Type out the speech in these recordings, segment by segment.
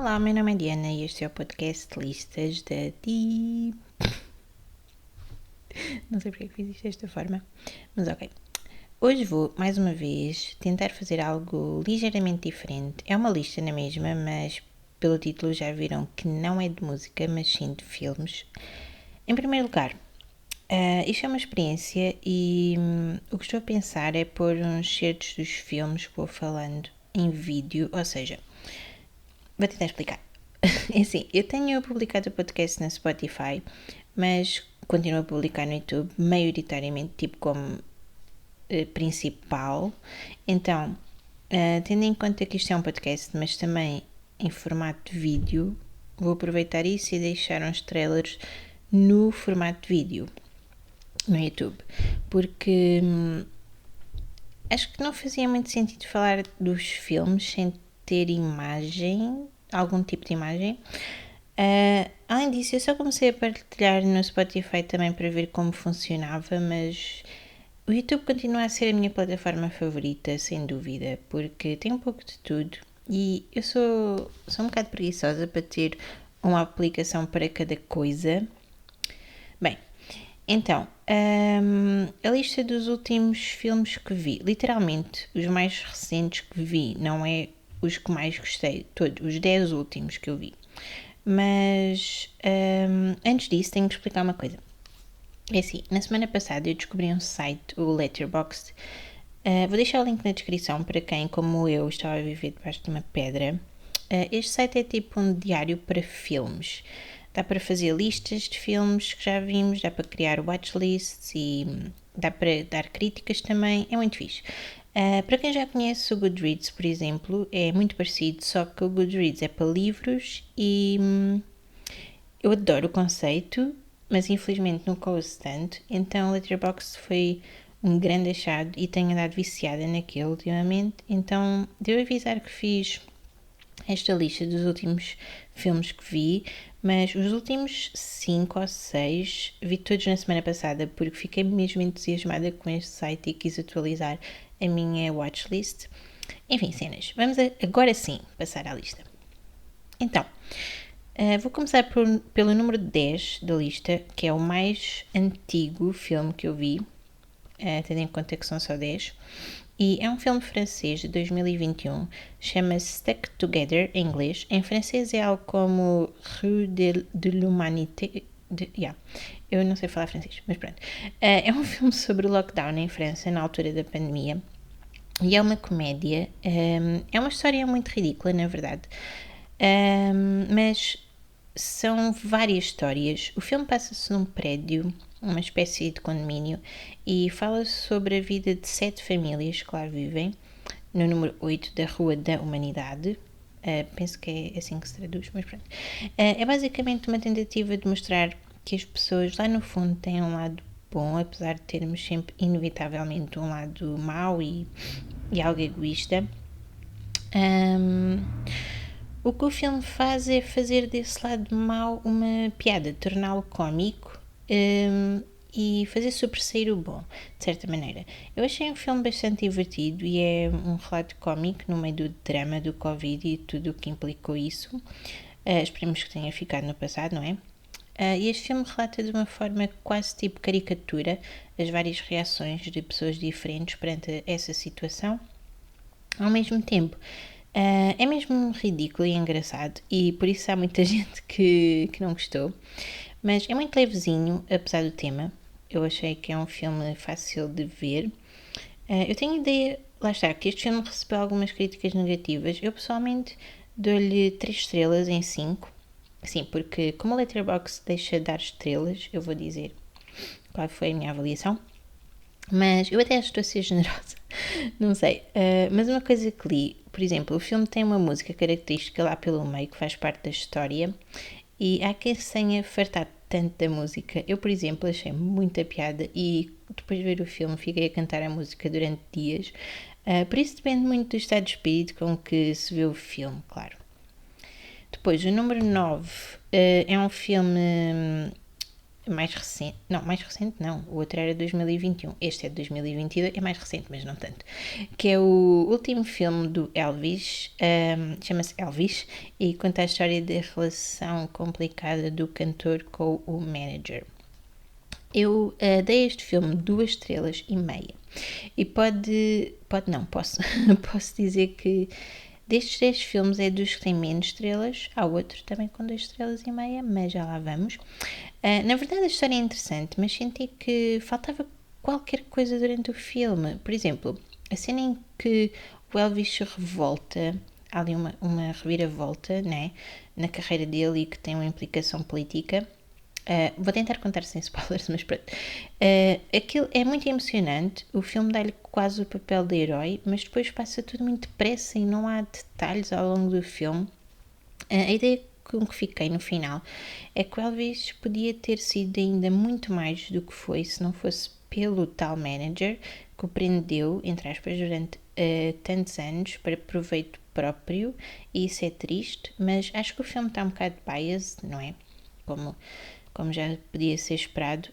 Olá, meu nome é Diana e este é o podcast Listas da Di. Não sei porque é que fiz isto desta forma, mas ok. Hoje vou, mais uma vez, tentar fazer algo ligeiramente diferente. É uma lista na mesma, mas pelo título já viram que não é de música, mas sim de filmes. Em primeiro lugar, isto é uma experiência e o que estou a pensar é pôr uns certos dos filmes que vou falando em vídeo, ou seja, vou tentar explicar. É assim, eu tenho publicado o podcast na Spotify, mas continuo a publicar no YouTube, maioritariamente, tipo como principal. Então, tendo em conta que isto é um podcast, mas também em formato de vídeo, vou aproveitar isso e deixar uns trailers no formato de vídeo no YouTube, porque acho que não fazia muito sentido falar dos filmes sem ter imagem, algum tipo de imagem. Além disso, eu só comecei a partilhar no Spotify também para ver como funcionava, mas o YouTube continua a ser a minha plataforma favorita, sem dúvida, porque tem um pouco de tudo e eu sou um bocado preguiçosa para ter uma aplicação para cada coisa. Bem, então, a lista dos últimos filmes que vi, literalmente os mais recentes que vi, não é os que mais gostei, todos, os 10 últimos que eu vi. Mas antes disso tenho que explicar uma coisa. É assim, na semana passada eu descobri um site, o Letterboxd. Vou deixar o link na descrição para quem, como eu, estava a viver debaixo de uma pedra. Este site é tipo um diário para filmes. Dá para fazer listas de filmes que já vimos, dá para criar watchlists e dá para dar críticas também. É muito fixe. Para quem já conhece o Goodreads, por exemplo, é muito parecido, só que o Goodreads é para livros e eu adoro o conceito, mas infelizmente nunca uso tanto, então o Letterboxd foi um grande achado e tenho andado viciada naquele ultimamente, então devo avisar que fiz esta lista dos últimos filmes que vi, mas os últimos 5 ou 6 vi todos na semana passada porque fiquei mesmo entusiasmada com este site e quis atualizar a minha watchlist. Enfim, cenas, vamos agora sim passar à lista. Então, vou começar pelo número 10 da lista, que é o mais antigo filme que eu vi, tendo em conta que são só 10. E é um filme francês de 2021, chama-se Stuck Together em inglês. Em francês é algo como Rue de l'Humanité. Eu não sei falar francês, mas pronto. É um filme sobre o lockdown em França na altura da pandemia. E é uma comédia. É uma história muito ridícula, na verdade. Mas são várias histórias. O filme passa-se num prédio, uma espécie de condomínio, e fala sobre a vida de 7 famílias que lá vivem, no número 8 da Rua da Humanidade. Penso que é assim que se traduz, mas pronto. É basicamente uma tentativa de mostrar que as pessoas lá no fundo têm um lado bom, apesar de termos sempre inevitavelmente um lado mau e algo egoísta. O que o filme faz é fazer desse lado mau uma piada, torná-lo cómico e fazer sobressair o bom, de certa maneira. Eu achei um filme bastante divertido e é um relato cómico no meio do drama do Covid e tudo o que implicou isso. Esperemos que tenha ficado no passado, não é? E este filme relata de uma forma quase tipo caricatura as várias reações de pessoas diferentes perante essa situação. Ao mesmo tempo, é mesmo ridículo e engraçado e por isso há muita gente que não gostou, mas é muito levezinho, apesar do tema. Eu achei que é um filme fácil de ver. Eu tenho ideia, lá está, que este filme recebeu algumas críticas negativas. Eu pessoalmente dou-lhe 3 estrelas em 5. Sim, porque como a Letterboxd deixa de dar estrelas, eu vou dizer qual foi a minha avaliação. Mas eu até estou a ser generosa, não sei. Mas uma coisa que li, por exemplo, o filme tem uma música característica lá pelo meio que faz parte da história e há quem se tenha fartado tanto da música. Eu, por exemplo, achei muita piada e depois de ver o filme fiquei a cantar a música durante dias. Por isso depende muito do estado de espírito com que se vê o filme, claro. Depois, o número 9 é um filme mais recente não, o outro era 2021, este é de 2022, é mais recente, mas não tanto, que é o último filme do Elvis, chama-se Elvis, e conta a história da relação complicada do cantor com o manager. Eu dei a este filme 2,5 estrelas e posso dizer que destes 3 filmes é dos que têm menos estrelas, há outro também com 2,5 estrelas, mas já lá vamos. Na verdade a história é interessante, mas senti que faltava qualquer coisa durante o filme. Por exemplo, a cena em que o Elvis se revolta, há ali uma reviravolta, né, na carreira dele e que tem uma implicação política. Vou tentar contar sem spoilers, mas pronto. Aquilo é muito emocionante. O filme dá-lhe quase o papel de herói, mas depois passa tudo muito depressa e não há detalhes ao longo do filme. A ideia com que fiquei no final é que o Elvis podia ter sido ainda muito mais do que foi se não fosse pelo tal manager que o prendeu, entre aspas, durante tantos anos para proveito próprio, e isso é triste, mas acho que o filme está um bocado biased, não é? Como já podia ser esperado.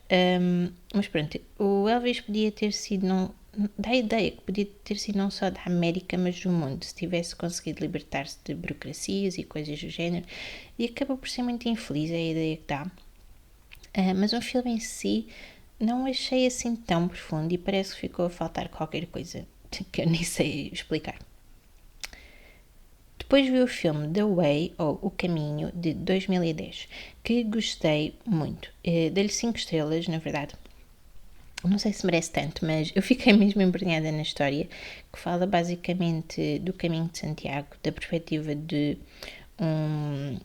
Mas pronto, o Elvis podia ter sido, não, dá a ideia que podia ter sido não só da América, mas do mundo, se tivesse conseguido libertar-se de burocracias e coisas do género, e acaba por ser muito infeliz, é a ideia que dá. Mas o filme em si não achei assim tão profundo e parece que ficou a faltar qualquer coisa que eu nem sei explicar. Depois vi o filme The Way, ou O Caminho, de 2010, que gostei muito. Dei-lhe 5 estrelas, na verdade. Não sei se merece tanto, mas eu fiquei mesmo embrenhada na história, que fala basicamente do caminho de Santiago, da perspectiva de um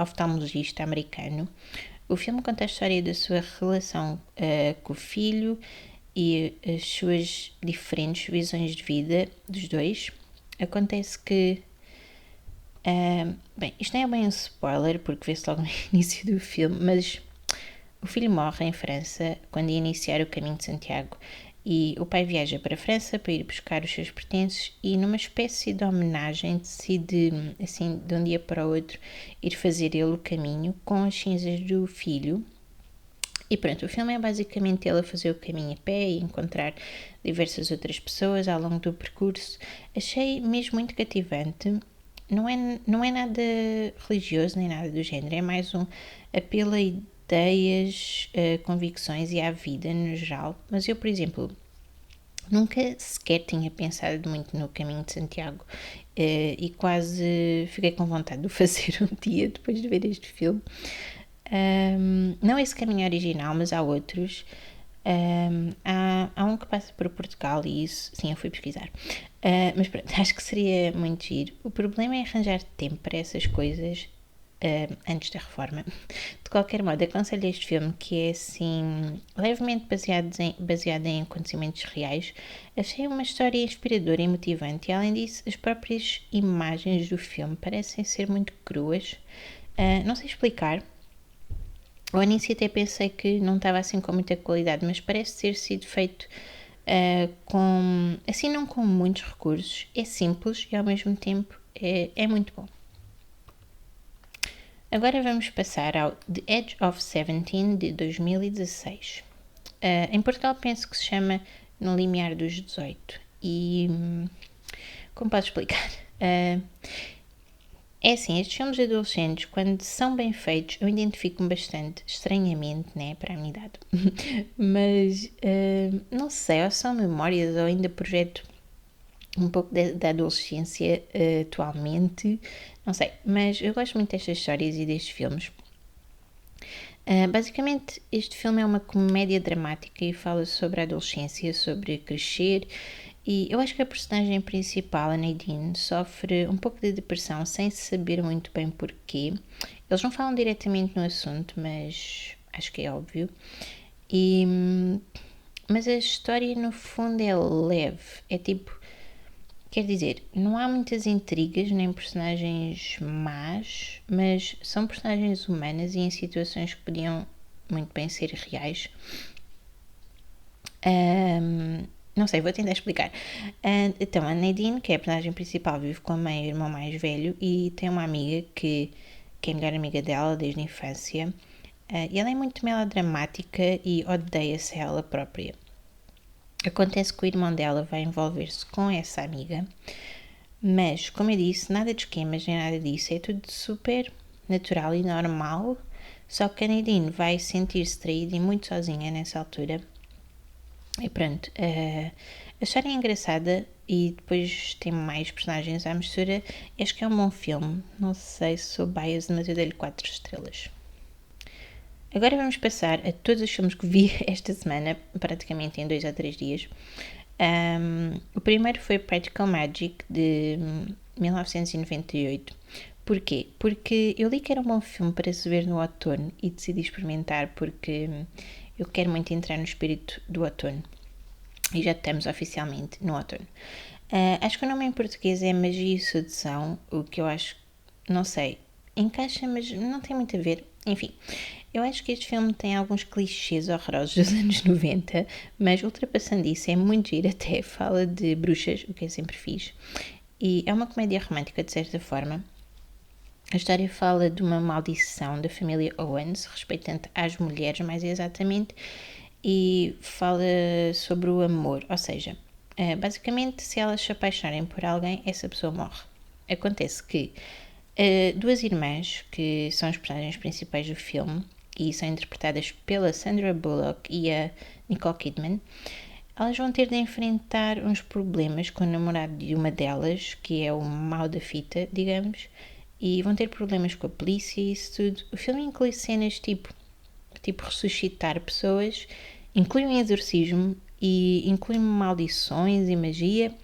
oftalmologista americano. O filme conta a história da sua relação com o filho e as suas diferentes visões de vida dos dois. Acontece que bem, isto não é bem um spoiler, porque vê-se logo no início do filme, mas o filho morre em França quando ia iniciar o caminho de Santiago e o pai viaja para a França para ir buscar os seus pertences e, numa espécie de homenagem, decide, assim, de um dia para o outro, ir fazer ele o caminho com as cinzas do filho. E pronto, o filme é basicamente ele a fazer o caminho a pé e encontrar diversas outras pessoas ao longo do percurso. Achei mesmo muito cativante. Não é nada religioso nem nada do género, é mais um apelo a ideias, convicções e à vida no geral. Mas eu, por exemplo, nunca sequer tinha pensado muito no caminho de Santiago e quase fiquei com vontade de o fazer um dia depois de ver este filme. Não esse caminho original, mas há outros. Há um que passa por Portugal e isso, sim, eu fui pesquisar. Mas pronto, acho que seria muito giro. O problema é arranjar tempo para essas coisas antes da reforma. De qualquer modo, aconselho este filme, que é assim, levemente baseado em acontecimentos reais. Achei uma história inspiradora e motivante, e além disso, as próprias imagens do filme parecem ser muito cruas. Não sei explicar. Ao início até pensei que não estava assim com muita qualidade, mas parece ter sido feito assim, não com muitos recursos. É simples e ao mesmo tempo é muito bom. Agora vamos passar ao The Edge of 17 de 2016. Em Portugal penso que se chama No Limiar dos 18 e como posso explicar? É assim, estes filmes adolescentes, quando são bem feitos, eu identifico-me bastante, estranhamente, né, para a minha idade. Mas, não sei, ou são memórias ou ainda projeto um pouco da adolescência atualmente, não sei. Mas eu gosto muito destas histórias e destes filmes. Basicamente, este filme é uma comédia dramática e fala sobre a adolescência, sobre crescer. E eu acho que a personagem principal, a Nadine, sofre um pouco de depressão sem saber muito bem porquê. Eles não falam diretamente no assunto, mas acho que é óbvio. Mas a história, no fundo, é leve. É tipo, quer dizer, não há muitas intrigas nem personagens más, mas são personagens humanas e em situações que podiam muito bem ser reais. Não sei, vou tentar explicar. Então, a Nadine, que é a personagem principal, vive com a mãe e o irmão mais velho e tem uma amiga que é a melhor amiga dela desde a infância. E ela é muito melodramática e odeia-se a ela própria. Acontece que o irmão dela vai envolver-se com essa amiga, mas, como eu disse, nada de esquemas nem nada disso, é tudo super natural e normal, só que a Nadine vai sentir-se traída e muito sozinha nessa altura. E pronto, a história é engraçada e depois tem mais personagens à mistura. Acho que é um bom filme, não sei se sou biased, mas eu dei-lhe 4 estrelas. Agora vamos passar a todos os filmes que vi esta semana, praticamente em 2 ou 3 dias. O primeiro foi Practical Magic, de 1998. Porquê? Porque eu li que era um bom filme para se ver no outono e decidi experimentar porque eu quero muito entrar no espírito do outono. E já estamos oficialmente no outono. Acho que o nome em português é Magia e Sedução, o que eu acho, não sei, encaixa, mas não tem muito a ver. Enfim, eu acho que este filme tem alguns clichês horrorosos dos anos 90, mas ultrapassando isso é muito giro até. Fala de bruxas, o que eu sempre fiz, e é uma comédia romântica de certa forma. A história fala de uma maldição da família Owens, respeitante às mulheres mais exatamente, e fala sobre o amor, ou seja, basicamente se elas se apaixonarem por alguém, essa pessoa morre. Acontece que duas irmãs, que são as personagens principais do filme e são interpretadas pela Sandra Bullock e a Nicole Kidman, elas vão ter de enfrentar uns problemas com o namorado de uma delas, que é o mau da fita, digamos, e vão ter problemas com a polícia e isso tudo. O filme inclui cenas tipo ressuscitar pessoas, inclui um exorcismo e inclui maldições e magia.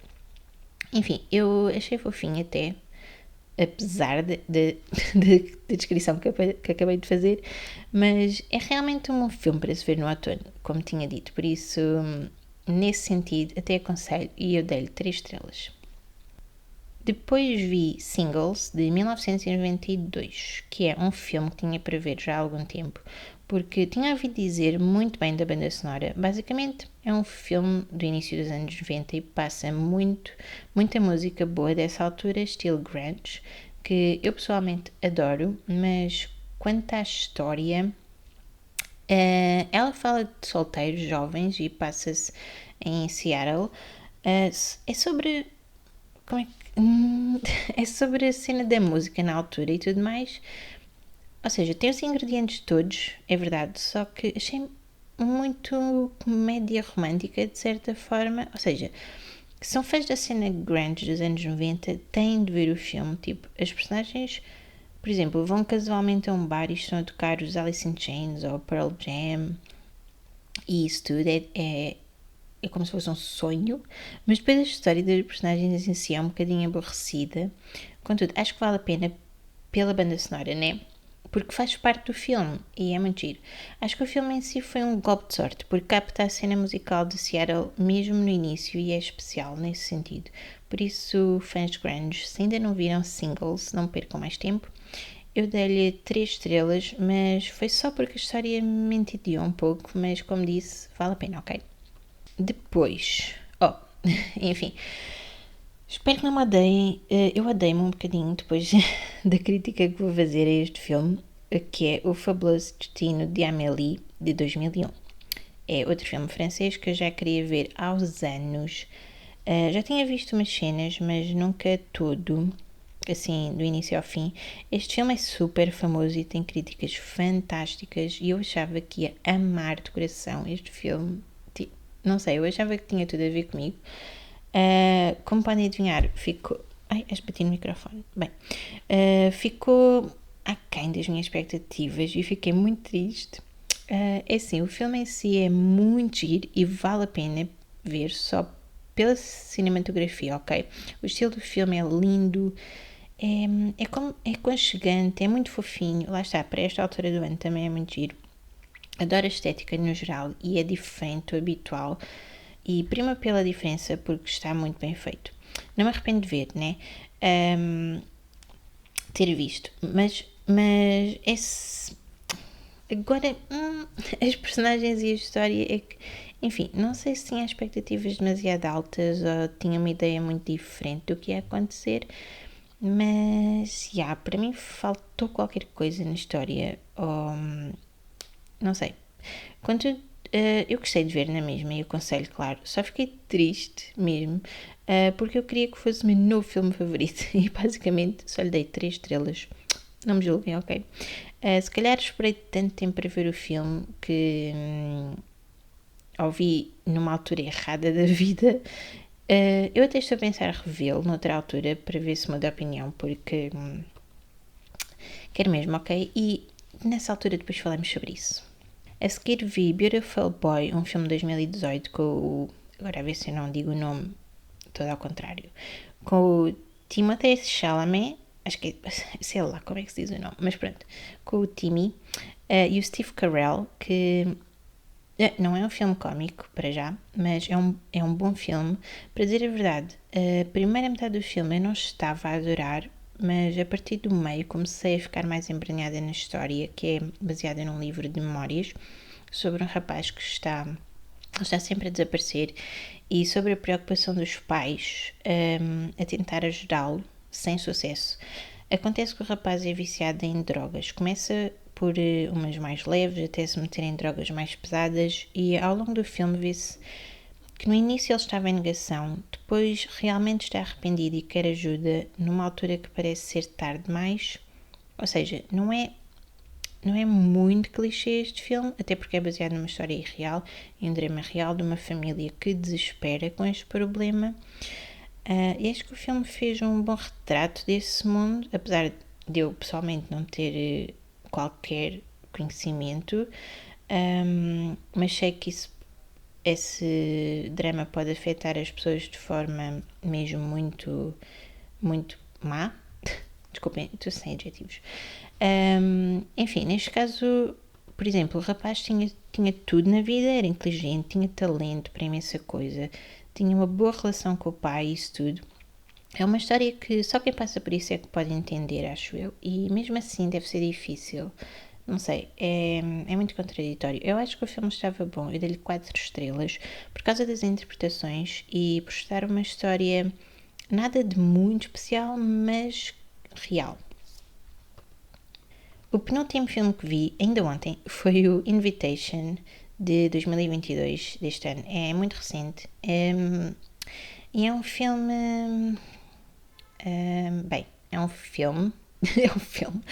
Enfim, eu achei fofinho até, apesar da descrição que acabei de fazer, mas é realmente um bom filme para se ver no outono, como tinha dito, por isso, nesse sentido, até aconselho e eu dei-lhe 3 estrelas. Depois vi Singles, de 1992, que é um filme que tinha para ver já há algum tempo, porque tinha ouvido dizer muito bem da banda sonora. Basicamente, é um filme do início dos anos 90 e passa muita música boa dessa altura, estilo grunge, que eu pessoalmente adoro, mas quanto à história, ela fala de solteiros jovens e passa-se em Seattle. É sobre... Como é que... é sobre a cena da música na altura e tudo mais. Ou seja, tem os ingredientes todos, é verdade, só que achei muito comédia romântica, de certa forma. Ou seja, se são fãs da cena grunge dos anos 90, têm de ver o filme. Tipo, as personagens, por exemplo, vão casualmente a um bar e estão a tocar os Alice in Chains ou Pearl Jam e isso tudo é como se fosse um sonho, mas depois a história das personagens em si é um bocadinho aborrecida. Contudo, acho que vale a pena pela banda sonora, né? Porque faz parte do filme e é muito giro. Acho que o filme em si foi um golpe de sorte, porque capta a cena musical de Seattle mesmo no início e é especial nesse sentido. Por isso, fãs de grunge, se ainda não viram Singles, não percam mais tempo. Eu dei-lhe 3 estrelas, mas foi só porque a história me entediou um pouco, mas como disse, vale a pena, ok? Depois, enfim, espero que não me odeiem. Eu odeio-me um bocadinho depois da crítica que vou fazer a este filme, que é O Fabuloso Destino de Amélie, de 2001. É outro filme francês que eu já queria ver há uns anos. Já tinha visto umas cenas, mas nunca todo, assim, do início ao fim. Este filme é super famoso e tem críticas fantásticas e eu achava que ia amar de coração este filme. Não sei, eu achava que tinha tudo a ver comigo. Como podem adivinhar, ficou... Ai, bati no microfone. Bem, ficou aquém das minhas expectativas e fiquei muito triste. É assim, o filme em si é muito giro e vale a pena ver só pela cinematografia, ok? O estilo do filme é lindo, é aconchegante, é muito fofinho. Lá está, para esta altura do ano também é muito giro. Adoro a estética no geral e é diferente do habitual e prima pela diferença porque está muito bem feito. Não me arrependo de ver, né? Ter visto, mas esse... Agora, as personagens e a história é que, enfim, não sei se tinha expectativas demasiado altas ou tinha uma ideia muito diferente do que ia acontecer, mas, para mim faltou qualquer coisa na história, ou não sei. Contudo, eu gostei de ver na mesma e aconselho, claro. Só fiquei triste mesmo, porque eu queria que fosse o meu novo filme favorito e basicamente só lhe dei 3 estrelas. Não me julguem, ok? Se calhar esperei tanto tempo para ver o filme que ouvi numa altura errada da vida. Eu até estou a pensar revê-lo noutra altura para ver se muda de opinião, porque quero mesmo, ok? E nessa altura depois falamos sobre isso. A seguir vi Beautiful Boy, um filme de 2018 com o... Agora a ver se eu não digo o nome todo ao contrário. Com o Timothée Chalamet, acho que sei lá como é que se diz o nome, mas pronto. Com o Timmy e o Steve Carell, que não é um filme cómico, para já, mas é um bom filme. Para dizer a verdade, a primeira metade do filme eu não estava a adorar, mas a partir do meio comecei a ficar mais embrenhada na história, que é baseada num livro de memórias sobre um rapaz que está sempre a desaparecer e sobre a preocupação dos pais a tentar ajudá-lo, sem sucesso. Acontece que o rapaz é viciado em drogas. Começa por umas mais leves até se meter em drogas mais pesadas e ao longo do filme vê-se que no início ele estava em negação, depois realmente está arrependido e quer ajuda numa altura que parece ser tarde demais. Ou seja, não é muito clichê este filme, até porque é baseado numa história real e um drama real de uma família que desespera com este problema. E acho que o filme fez um bom retrato desse mundo, apesar de eu pessoalmente não ter qualquer conhecimento, mas sei que esse drama pode afetar as pessoas de forma mesmo muito, muito má. Desculpem, estou sem adjetivos. Enfim, neste caso, por exemplo, o rapaz tinha tudo na vida, era inteligente, tinha talento para imensa coisa, tinha uma boa relação com o pai e isso tudo. É uma história que só quem passa por isso é que pode entender, acho eu, e mesmo assim deve ser difícil. Não sei, é muito contraditório. Eu acho que o filme estava bom, eu dei-lhe 4 estrelas por causa das interpretações e por estar uma história nada de muito especial, mas real. O penúltimo filme que vi, ainda ontem, foi o Invitation, de 2022, deste ano. É muito recente. E é um filme... bem, é um filme... é um filme.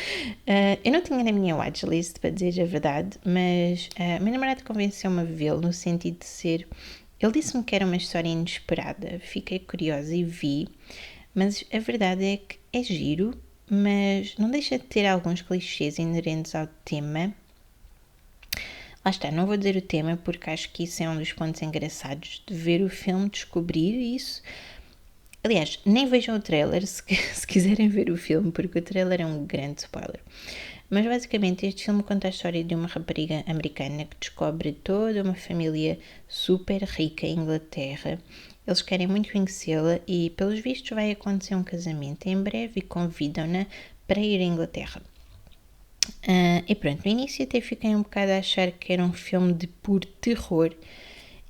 Eu não tinha na minha watchlist, para dizer a verdade, mas meu namorado convenceu-me a vê-lo no sentido de ser... Ele disse-me que era uma história inesperada. Fiquei curiosa e vi. Mas a verdade é que é giro, mas não deixa de ter alguns clichês inerentes ao tema. Lá está, não vou dizer o tema porque acho que isso é um dos pontos engraçados de ver o filme, descobrir isso. Aliás, nem vejam o trailer se quiserem ver o filme, porque o trailer é um grande spoiler. Mas basicamente este filme conta a história de uma rapariga americana que descobre toda uma família super rica em Inglaterra. Eles querem muito conhecê-la e, pelos vistos, vai acontecer um casamento em breve e convidam-na para ir à Inglaterra. E pronto, no início até fiquei um bocado a achar que era um filme de puro terror.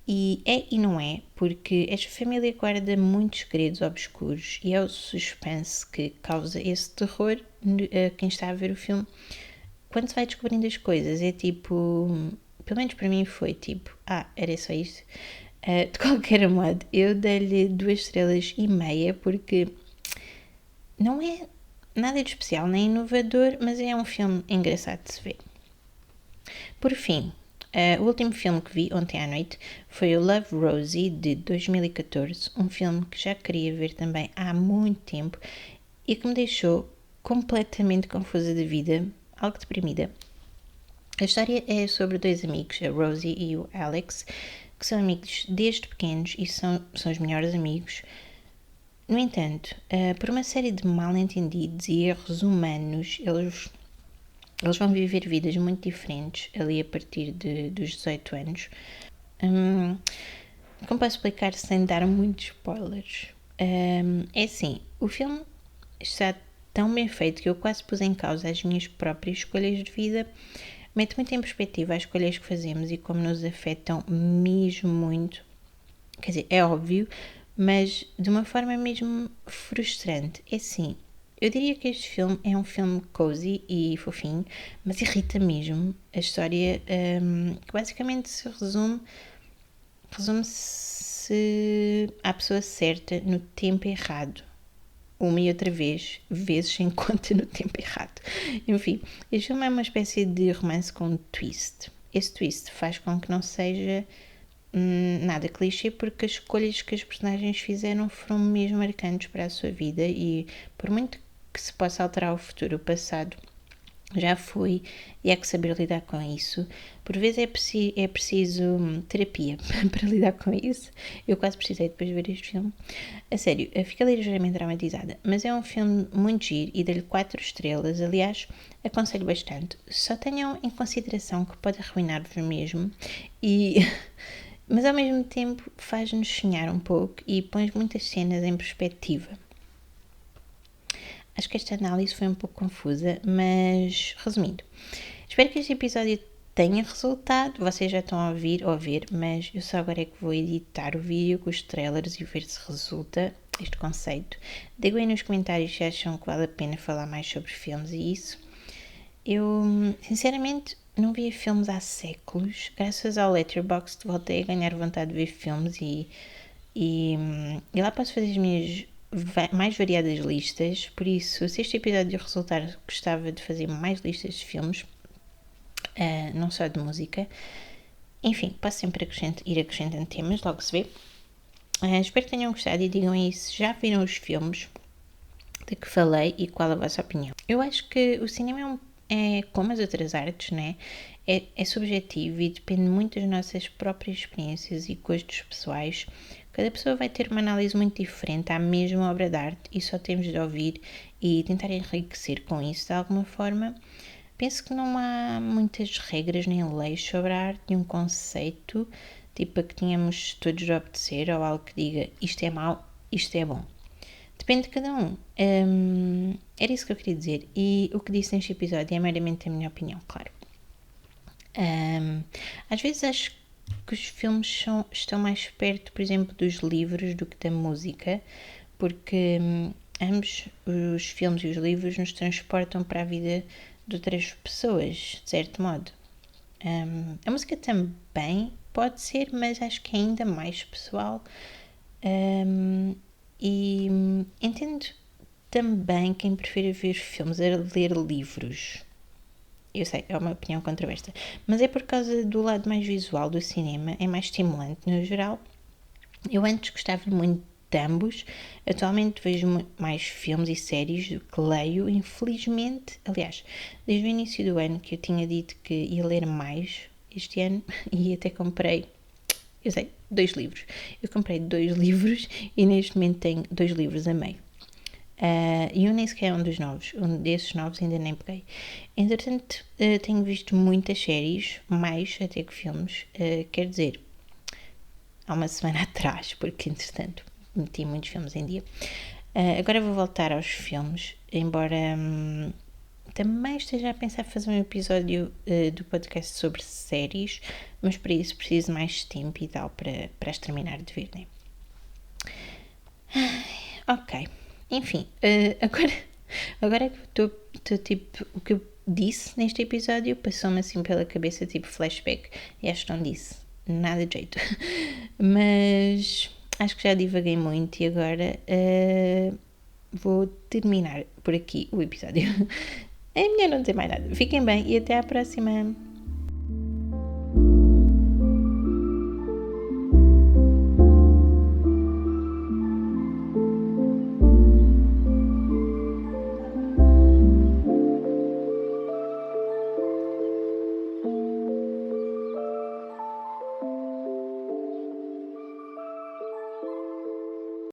E é e não é, porque esta família guarda muitos segredos obscuros e é o suspense que causa esse terror a quem está a ver o filme. Quando se vai descobrindo as coisas, é tipo... Pelo menos para mim foi tipo... era só isto. De qualquer modo, eu dei-lhe 2 estrelas e meia, porque não é nada de especial nem inovador, mas é um filme engraçado de se ver. Por fim, o último filme que vi ontem à noite foi o Love, Rosie, de 2014, um filme que já queria ver também há muito tempo e que me deixou completamente confusa da vida, algo deprimida. A história é sobre 2 amigos, a Rosie e o Alex, que são amigos desde pequenos e são os melhores amigos. No entanto, por uma série de mal-entendidos e erros humanos, eles vão viver vidas muito diferentes ali a partir dos 18 anos. Como posso explicar sem dar muitos spoilers? É assim, o filme está tão bem feito que eu quase pus em causa as minhas próprias escolhas de vida. Mete muito em perspectiva as escolhas que fazemos e como nos afetam mesmo muito. Quer dizer, é óbvio, mas de uma forma mesmo frustrante. É assim, Eu diria que este filme é um filme cozy e fofinho, mas irrita mesmo a história, que basicamente resume-se à pessoa certa no tempo errado. Uma e outra vez, vezes sem conta no tempo errado. Enfim, este filme é uma espécie de romance com um twist. Esse twist faz com que não seja nada clichê, porque as escolhas que as personagens fizeram foram mesmo marcantes para a sua vida e por muito que se possa alterar o futuro, o passado já foi e há que saber lidar com isso. Por vezes é preciso terapia para lidar com isso. Eu quase precisei depois de ver este filme. A sério, fiquei ligeiramente traumatizada, mas é um filme muito giro e dei-lhe 4 estrelas. Aliás, aconselho bastante. Só tenham em consideração que pode arruinar-vos mesmo e... mas ao mesmo tempo faz-nos sonhar um pouco e põe muitas cenas em perspectiva. Acho que esta análise foi um pouco confusa, mas resumindo, espero que este episódio tenha resultado. Vocês já estão a ouvir ou a ver, mas eu só agora é que vou editar o vídeo com os trailers e ver se resulta este conceito. Digam aí nos comentários se acham que vale a pena falar mais sobre filmes e isso. Eu, sinceramente, não via filmes há séculos. Graças ao Letterboxd voltei a ganhar vontade de ver filmes e lá posso fazer as minhas mais variadas listas, por isso, se este episódio resultar, gostava de fazer mais listas de filmes, não só de música. Enfim, posso sempre ir acrescentando temas, logo se vê. Espero que tenham gostado e digam aí se já viram os filmes de que falei e qual a vossa opinião. Eu acho que o cinema é como as outras artes, né? É subjetivo e depende muito das nossas próprias experiências e gostos pessoais. Cada pessoa vai ter uma análise muito diferente à mesma obra de arte e só temos de ouvir e tentar enriquecer com isso de alguma forma. Penso que não há muitas regras nem leis sobre a arte, nenhum conceito, tipo a que tínhamos todos de obedecer ou algo que diga isto é mau, isto é bom. Depende de cada um. Era isso que eu queria dizer. E o que disse neste episódio é meramente a minha opinião, claro. Às vezes acho que os filmes estão mais perto, por exemplo, dos livros do que da música, porque ambos os filmes e os livros nos transportam para a vida de outras pessoas, de certo modo. A música também pode ser, mas acho que é ainda mais pessoal. E entendo também quem prefere ver filmes a ler livros. Eu sei, é uma opinião controversa, mas é por causa do lado mais visual do cinema, é mais estimulante no geral. Eu antes gostava muito de ambos, atualmente vejo mais filmes e séries do que leio, infelizmente. Aliás, desde o início do ano que eu tinha dito que ia ler mais este ano e até comprei, eu sei, 2 livros. Eu comprei 2 livros e neste momento tenho 2 livros a meio. E um nem sequer é um dos novos, um desses novos ainda nem peguei. Entretanto, tenho visto muitas séries, mais até que filmes, quer dizer, há uma semana atrás, porque entretanto meti muitos filmes em dia. Agora vou voltar aos filmes, embora também esteja a pensar fazer um episódio do podcast sobre séries, mas para isso preciso mais de tempo e tal para as terminar de ver, né? Ok. Enfim, agora que estou tipo, o que eu disse neste episódio passou-me assim pela cabeça, tipo flashback, e acho que não disse nada de jeito. Mas acho que já divaguei muito e agora vou terminar por aqui o episódio. É melhor não dizer mais nada. Fiquem bem e até à próxima.